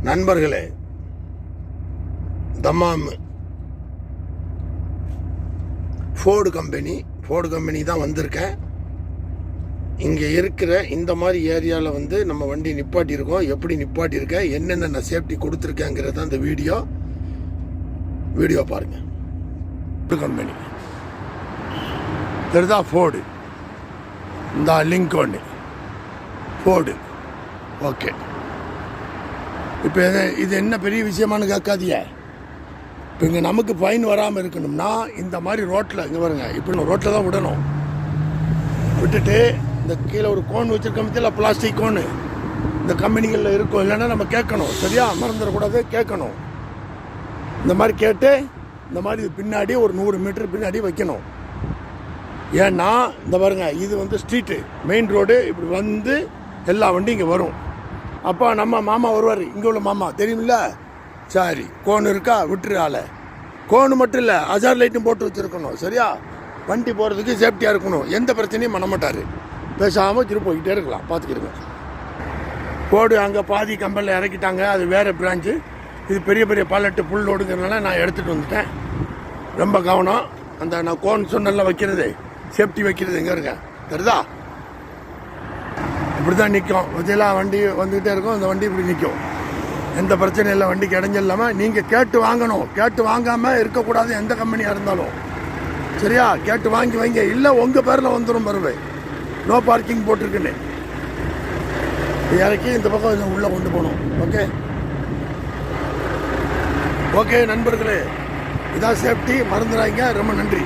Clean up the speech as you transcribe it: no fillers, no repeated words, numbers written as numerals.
நண்பர்களே, Dammam Ford company தான் வந்திருக்கேன். இங்கே இருக்கிற இந்த மாதிரி ஏரியாவில் வந்து நம்ம வண்டி நிப்பாட்டியிருக்கோம். எப்படி நிப்பாட்டியிருக்கேன், என்னென்ன சேஃப்டி கொடுத்துருக்கேங்கிறது அந்த வீடியோ பாருங்க. கம்பெனி இதுதான் ஃபோர்டு, இந்த லிங்கோன்னு ஃபோர்டு. ஓகே, இப்போ இது என்ன பெரிய விஷயமானு கேட்காதிய. இப்போ இங்கே நமக்கு ஃபைன் வராமல் இருக்கணும்னா இந்த மாதிரி ரோட்டில் இங்கே பாருங்க, இப்போ ரோட்டில் தான் விடணும். விட்டுட்டு இந்த கீழே ஒரு கோன் வச்சுருக்க மத்தியில் பிளாஸ்டிக் கோனு இந்த கம்பெனிகளில் இருக்கும். இல்லைன்னா நம்ம கேட்கணும், சரியா? மறந்துடக்கூடாது, கேட்கணும். இந்த மாதிரி கேட்டு இந்த மாதிரி பின்னாடி ஒரு 100 மீட்டர் பின்னாடி வைக்கணும். ஏன்னா இந்த பாருங்க, இது வந்து ஸ்ட்ரீட்டு, மெயின் ரோடு. இப்படி வந்து எல்லா வண்டியும் இங்கே வரும். அப்போ நம்ம மாமா வருவார், இங்கே உள்ள மாமா தெரியுமில்ல. சரி, கோன் இருக்கா, விட்டுரு ஆளை. கோனு மட்டும் இல்லை, அஜார் லைட்டும் போட்டு வச்சுருக்கணும், சரியா? வண்டி போகிறதுக்கு சேஃப்டியாக இருக்கணும். எந்த பிரச்சனையும் பண்ண மாட்டார். பேசாமல் திரும்ப போய்கிட்டே இருக்கலாம், பார்த்துக்கிடுங்க. கோடு அங்கே பாதி கம்பெனியில் இறக்கிட்டாங்க, அது வேறு பிரான்ச்சு. இது பெரிய பெரிய பாலட்டு புல் லோடுங்கிறதுனால நான் எடுத்துகிட்டு வந்துட்டேன். ரொம்ப கவனம். அந்த நான் கோன் சொன்னெல்லாம் வைக்கிறது, சேஃப்டி வைக்கிறது எங்கே இருங்க தெரியுதா? இப்படி தான் நிற்கும். வச்செல்லாம் வண்டி வந்துக்கிட்டே இருக்கும். இந்த வண்டி இப்படி நிற்கும். எந்த பிரச்சனையும் இல்லை, வண்டிக்கு இடைஞ்சல் இல்லாமல். நீங்கள் கேட்டு வாங்கணும். கேட்டு வாங்காமல் இருக்கக்கூடாது, எந்த கம்பெனியாக இருந்தாலும், சரியா? கேட்டு வாங்கி வைங்க, இல்லை உங்கள் பேரில் வந்துடும் பருவே. நோ பார்க்கிங் போட்டிருக்குன்னு இறக்கி இந்த பக்கம் உள்ளே கொண்டு போகணும். ஓகே நண்பர்களே, இதான் சேஃப்டி, மறந்துடாதீங்க. ரொம்ப நன்றி.